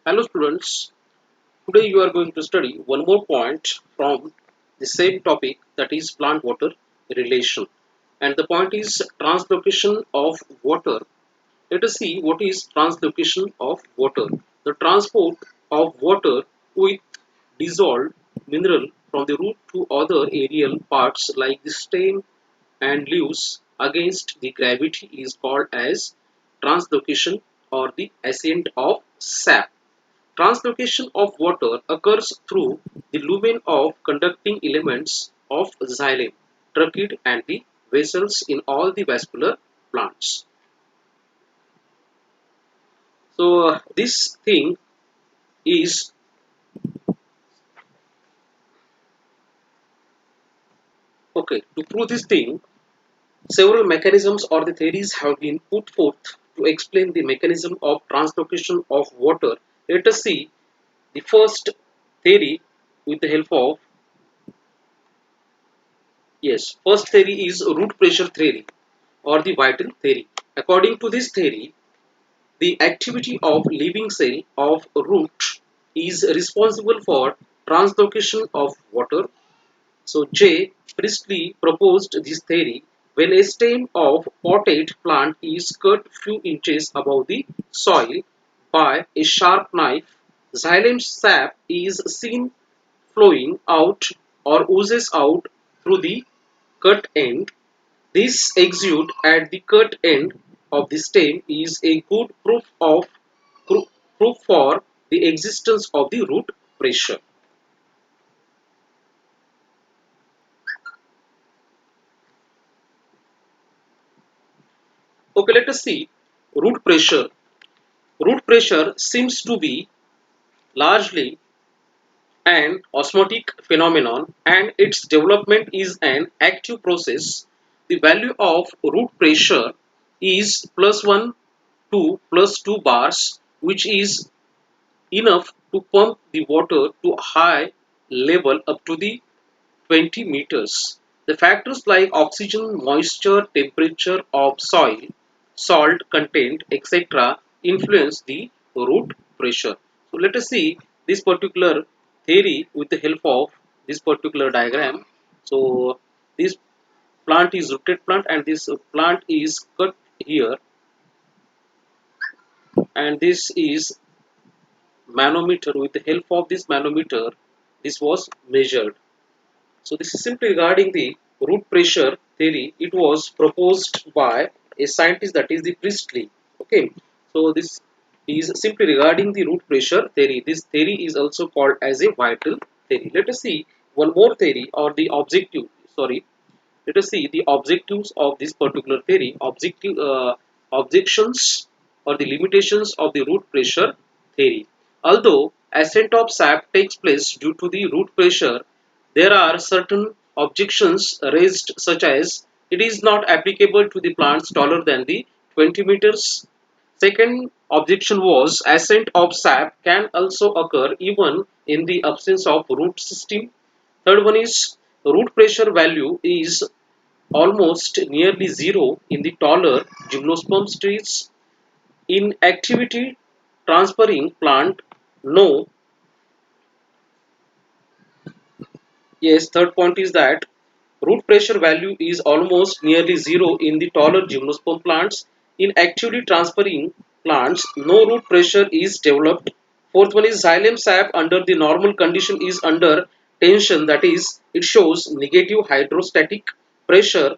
Hello students, today you are going to study one more point from the same topic, that is plant water relation, and the point is translocation of water. Let us see what is translocation of water. The transport of water with dissolved mineral from the root to other aerial parts like the stem and leaves against the gravity is called as translocation or the ascent of sap. Translocation of water occurs through the lumen of conducting elements of xylem, trachea and the vessels in all the vascular plants. So this thing is okay. To prove this thing, several mechanisms or the theories have been put forth to explain the mechanism of translocation of water. Let us see the first theory with the help of yes. First theory is root pressure theory or the vital theory. According to this theory, the activity of living cell of root is responsible for translocation of water. So J. Priestley proposed this theory when a stem of potted plant is cut few inches above the soil by a sharp knife. Xylem sap is seen flowing out or oozes out through the cut end. This exude at the cut end of the stem is a good proof for the existence of the root pressure. Okay, let us see root pressure. Root pressure seems to be largely an osmotic phenomenon and its development is an active process. The value of root pressure is +1 to +2 bars, which is enough to pump the water to a high level up to the 20 meters. The factors like oxygen, moisture, temperature of soil, salt content, etc. influence the root pressure. So let us see this particular theory with the help of this particular diagram. So this plant is rooted plant and this plant is cut here, and this is manometer. With the help of this manometer this was measured. So this is simply regarding the root pressure theory. It was proposed by a scientist, that is the Priestley. Okay, so this is simply regarding the root pressure theory. This theory is also called as a vital theory. Let us see one more theory or the objective. Sorry, let us see the objectives of this particular theory. Objections or the limitations of the root pressure theory. Although ascent of sap takes place due to the root pressure, there are certain objections raised, such as it is not applicable to the plants taller than the 20 meters. Second objection was ascent of sap can also occur even in the absence of root system. Third one is root pressure value is almost nearly zero in the taller gymnosperm trees. In activity transferring plant, no. Yes, third point is that root pressure value is almost nearly zero in the taller gymnosperm plants. In actively transferring plants, no root pressure is developed. Fourth one is xylem sap under the normal condition is under tension, that is, it shows negative hydrostatic pressure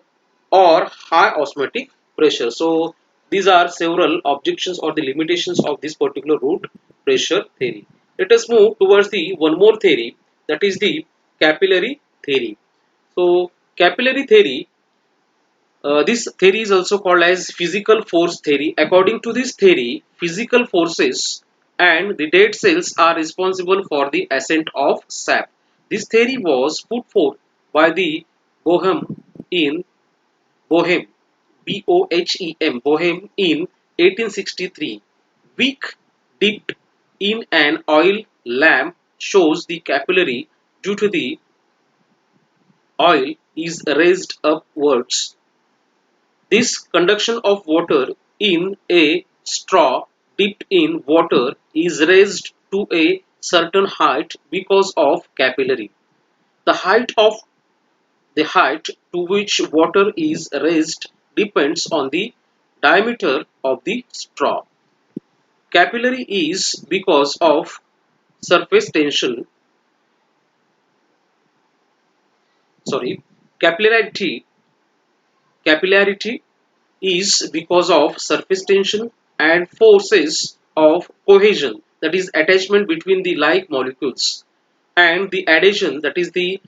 or high osmotic pressure. So these are several objections or the limitations of this particular root pressure theory. Let us move towards the one more theory, that is the capillary theory. So capillary theory, this theory is also called as physical force theory. According to this theory, physical forces and the dead cells are responsible for the ascent of sap. This theory was put forth by the Bohem in Bohem, Bohem in 1863. Wick dipped in an oil lamp shows the capillary due to the oil is raised upwards. This conduction of water in a straw dipped in water is raised to a certain height because of capillary. The height to which water is raised depends on the diameter of the straw. Capillary is because of surface tension, sorry, capillarity. Capillarity is because of surface tension and forces of cohesion, that is attachment between the like molecules, and the adhesion, that is the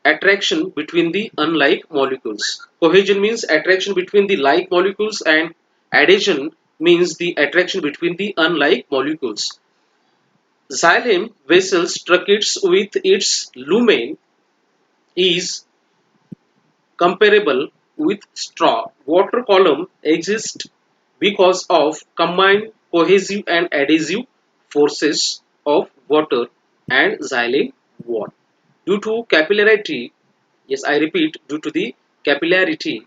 attraction between the unlike molecules. Cohesion means attraction between the like molecules, and adhesion means the attraction between the unlike molecules. Xylem vessels tracheids with its lumen is comparable with straw. Water column exists because of combined cohesive and adhesive forces of water and xylem wall. Due to capillarity, yes, I repeat, due to the capillarity,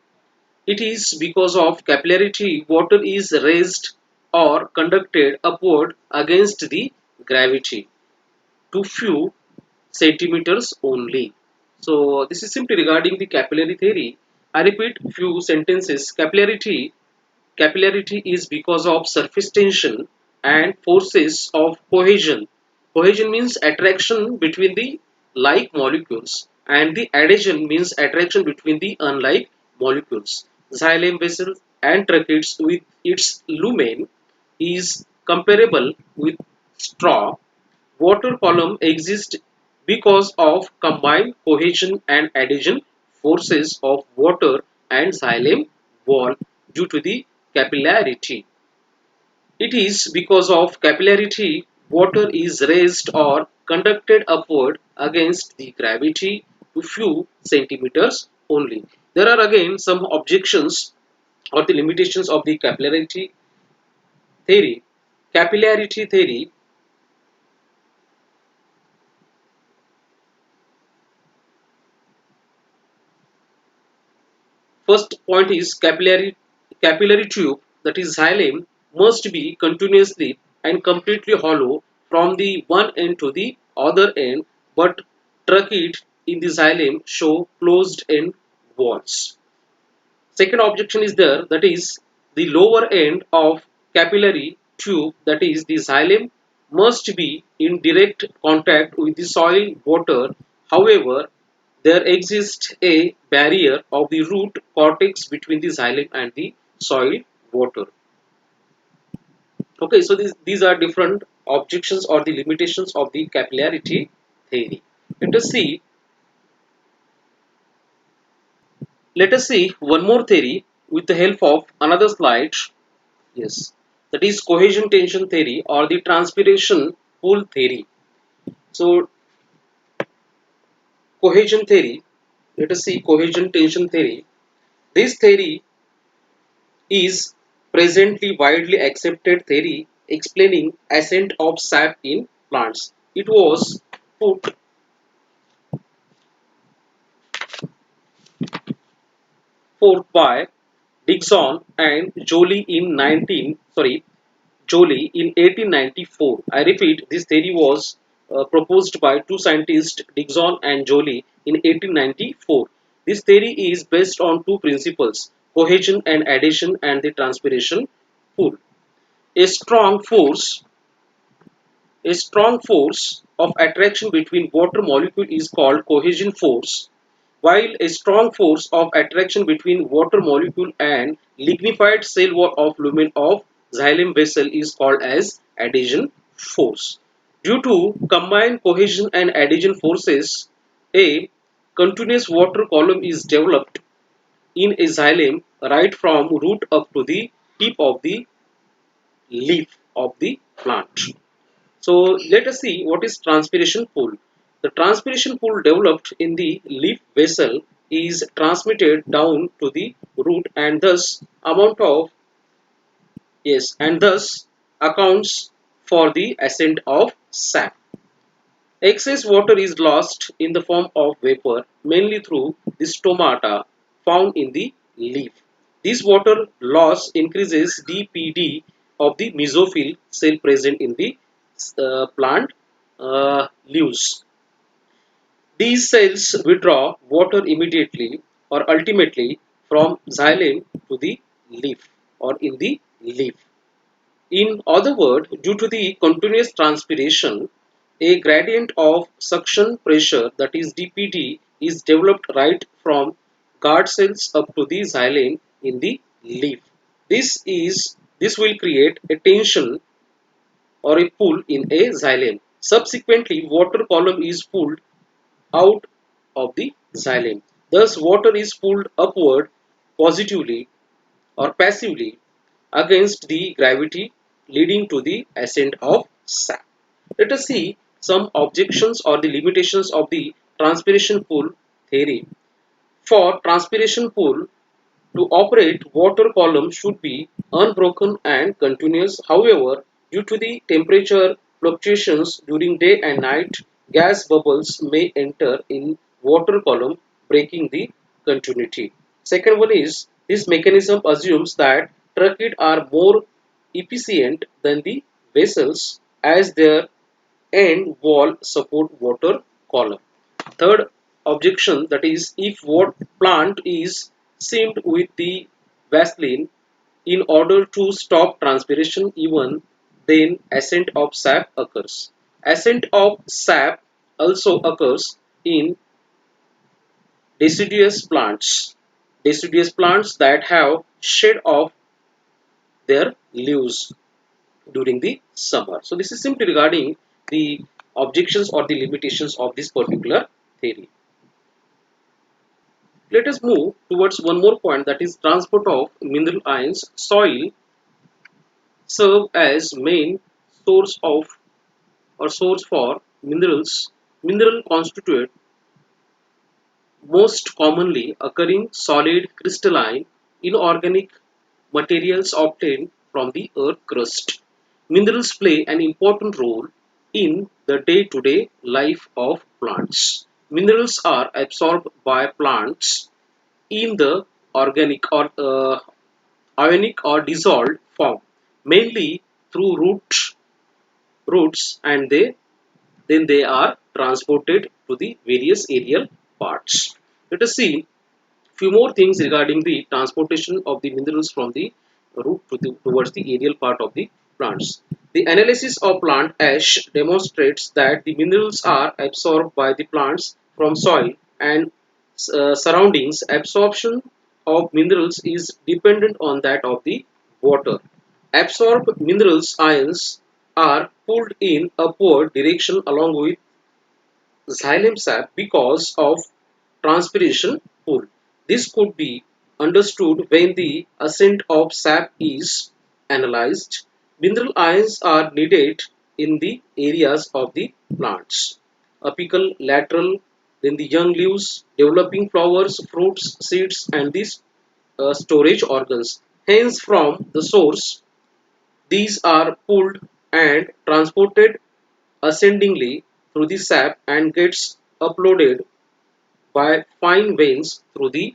it is because of capillarity water is raised or conducted upward against the gravity to few centimeters only. So this is simply regarding the capillary theory. I repeat few sentences. Capillarity is because of surface tension and forces of cohesion. Cohesion means attraction between the like molecules, and the adhesion means attraction between the unlike molecules. Xylem vessel and tracheids with its lumen is comparable with straw. Water column exists because of combined cohesion and adhesion forces of water and xylem wall due to the capillarity. It is because of capillarity water is raised or conducted upward against the gravity to few centimeters only. There are again some objections or the limitations of the capillarity theory. Capillarity theory, first point is capillary tube, that is xylem, must be continuously and completely hollow from the one end to the other end, but tracheids in the xylem show closed end walls. Second objection is there, that is the lower end of capillary tube, that is the xylem, must be in direct contact with the soil water. However, there exists a barrier of the root cortex between the xylem and the soil water. Okay, so these are different objections or the limitations of the capillarity theory. Let us see Let us see one more theory with the help of another slide. Yes, that is cohesion tension theory or the transpiration pool theory. So, cohesion theory. Let us see cohesion tension theory. This theory is presently widely accepted theory explaining ascent of sap in plants. It was put forth by Dixon and Joly in 1894. I repeat, this theory was proposed by two scientists, Dixon and Joly, in 1894. This theory is based on two principles: cohesion and adhesion, and the transpiration pool. A strong force, a strong force of attraction between water molecule is called cohesion force, while a strong force of attraction between water molecule and lignified cell wall of lumen of xylem vessel is called as adhesion force. Due to combined cohesion and adhesion forces, a continuous water column is developed in a xylem right from root up to the tip of the leaf of the plant. So let us see what is transpiration pool. The transpiration pool developed in the leaf vessel is transmitted down to the root, and thus amount of and thus accounts for the ascent of sap. Excess water is lost in the form of vapor mainly through the stomata found in the leaf. This water loss increases dPd of the mesophyll cell present in the plant leaves. These cells withdraw water immediately or ultimately from xylem to the leaf or in the leaf. In other words, due to the continuous transpiration, a gradient of suction pressure, that is dPd, is developed right from guard cells up to the xylem in the leaf. This will create a tension or a pull in a xylem. Subsequently, water column is pulled out of the xylem. Thus, water is pulled upward positively or passively against the gravity, leading to the ascent of sap. Let us see some objections or the limitations of the transpiration pool theory. For transpiration pool to operate, water column should be unbroken and continuous. However, due to the temperature fluctuations during day and night, gas bubbles may enter in water column, breaking the continuity. Second one is, this mechanism assumes that tracheids are more efficient than the vessels as their end wall support water column. Third objection, that is, if what plant is seamed with the Vaseline in order to stop transpiration, even then ascent of sap occurs. Ascent of sap also occurs in deciduous plants. Deciduous plants that have shed off their leaves during the summer. So this is simply regarding the objections or the limitations of this particular theory. Let us move towards one more point, that is transport of mineral ions. Soil serve as main source of or source for minerals. Mineral constitute most commonly occurring solid crystalline inorganic materials obtained from the earth crust. Minerals play an important role in the day-to-day life of plants. Minerals are absorbed by plants in the organic or ionic or dissolved form, mainly through roots, and then they are transported to the various aerial parts. Let us see few more things regarding the transportation of the minerals from the root towards the aerial part of the plants. The analysis of plant ash demonstrates that the minerals are absorbed by the plants from soil and surroundings. Absorption of minerals is dependent on that of the water. Absorbed minerals ions are pulled in upward direction along with xylem sap because of transpiration pull. This could be understood when the ascent of sap is analyzed. Mineral ions are needed in the areas of the plants: apical, lateral, then the young leaves, developing flowers, fruits, seeds, and these storage organs. Hence, from the source, these are pulled and transported ascendingly through the sap and gets uploaded by fine veins through the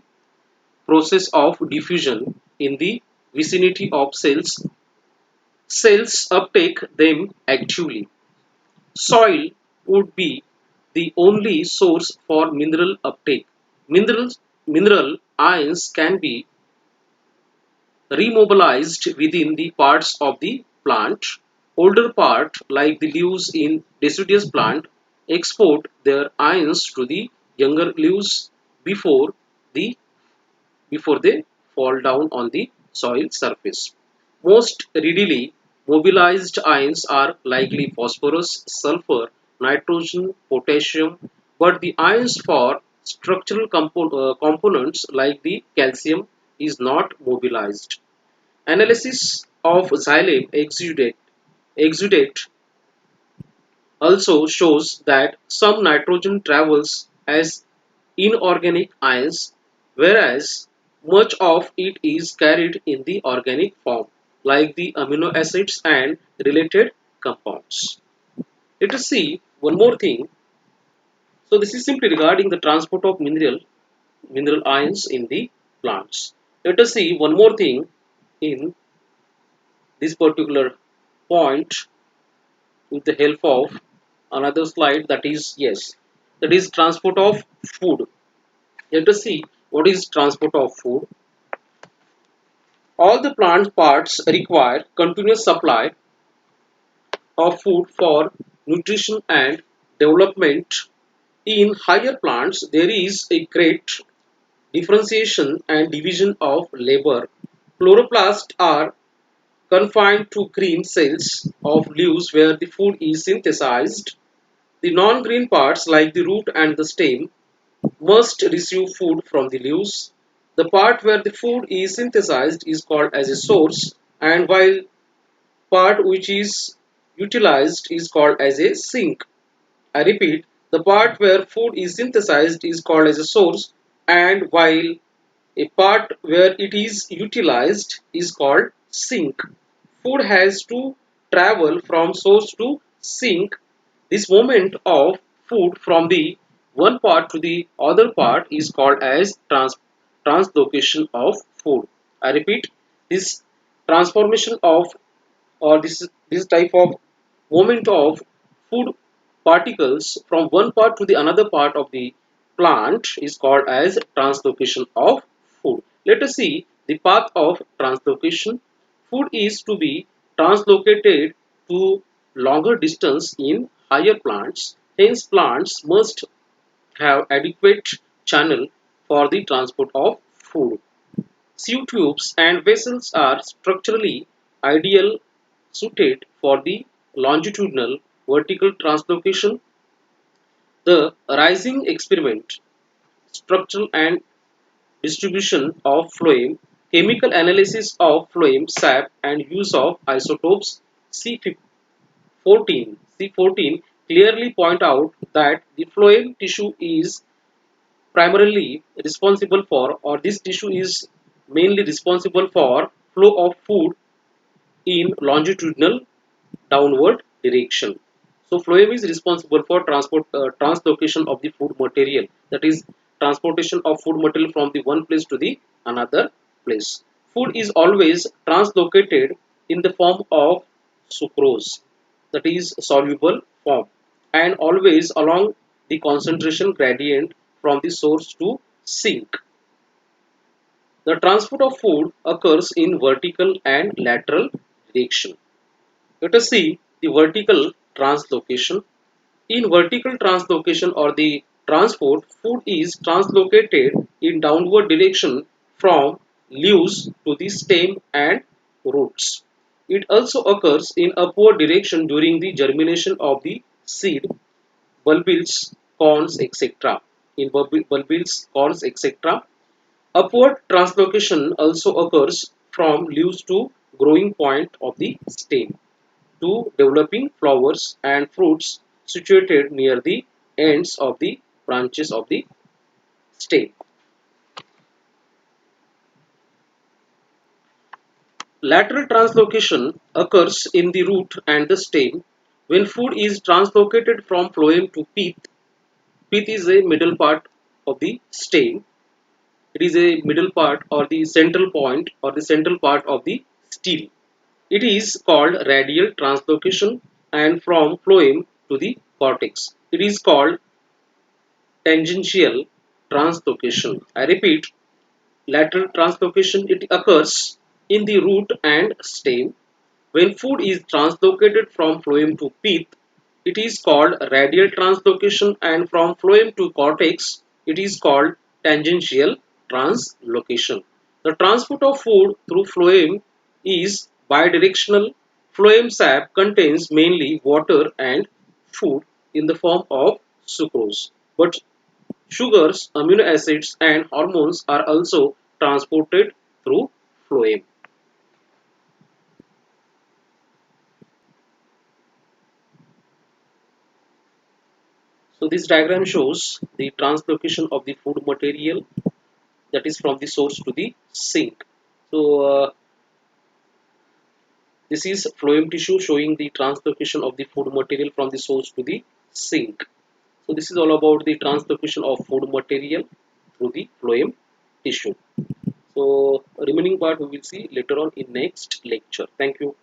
process of diffusion in the vicinity of cells. Cells uptake them actively. Soil would be the only source for mineral uptake. Mineral ions can be remobilized within the parts of the plant. Older part, like the leaves in deciduous plant, export their ions to the younger leaves before the before they fall down on the soil surface. Most readily mobilized ions are likely phosphorus, sulfur, nitrogen, potassium, but the ions for structural components like the calcium is not mobilized. Analysis of xylem exudate also shows that some nitrogen travels as inorganic ions, whereas much of it is carried in the organic form, like the amino acids and related compounds. Let us see one more thing. So this is simply regarding the transport of mineral ions in the plants. Let us see one more thing in this particular point with the help of another slide, that is, yes, that is transport of food. Let us see what is transport of food. All the plant parts require continuous supply of food for nutrition and development. In higher plants, there is a great differentiation and division of labor. Chloroplasts are confined to green cells of leaves where the food is synthesized. The non-green parts like the root and the stem must receive food from the leaves. The part where the food is synthesized is called as a source, and while part which is utilized is called as a sink. I repeat, the part where food is synthesized is called as a source, and while a part where it is utilized is called sink. Food has to travel from source to sink. This movement of food from the one part to the other part is called as translocation of food. I repeat, this transformation of, or this type of movement of food particles from one part to the another part of the plant is called as translocation of food. Let us see the path of translocation. Food is to be translocated to longer distance in higher plants. Hence, plants must have adequate channel for the transport of food. Sieve tubes and vessels are structurally ideal suited for the longitudinal vertical translocation. The rising experiment, structural and distribution of phloem, chemical analysis of phloem sap and use of isotopes C14 clearly point out that the phloem tissue is primarily responsible for, or this tissue is mainly responsible for flow of food in longitudinal downward direction. So phloem is responsible for translocation of the food material, that is transportation of food material from the one place to the another place. Food is always translocated in the form of sucrose, that is soluble form, and always along the concentration gradient from the source to sink. The transport of food occurs in vertical and lateral direction. Let us see the vertical translocation. In vertical translocation or the transport, food is translocated in downward direction from leaves to the stem and roots. It also occurs in upward direction during the germination of the seed, bulbils, corns, etc. In bulbils, corns, etc. Upward translocation also occurs from leaves to growing point of the stem to developing flowers and fruits situated near the ends of the branches of the stem. Lateral translocation occurs in the root and the stem when food is translocated from phloem to pith. Pith is a middle part of the stem. It is a middle part or the central point or the central part of the stem. It is called radial translocation, and from phloem to the cortex. It is called tangential translocation. I repeat, lateral translocation, it occurs in the root and stem. When food is translocated from phloem to pith, it is called radial translocation, and from phloem to cortex, it is called tangential translocation. The transport of food through phloem is bidirectional. Phloem sap contains mainly water and food in the form of sucrose, but sugars, amino acids, and hormones are also transported through phloem. So this diagram shows the translocation of the food material, that is from the source to the sink. So this is phloem tissue showing the translocation of the food material from the source to the sink. So this is all about the translocation of food material through the phloem tissue. So remaining part we will see later on in next lecture. Thank you.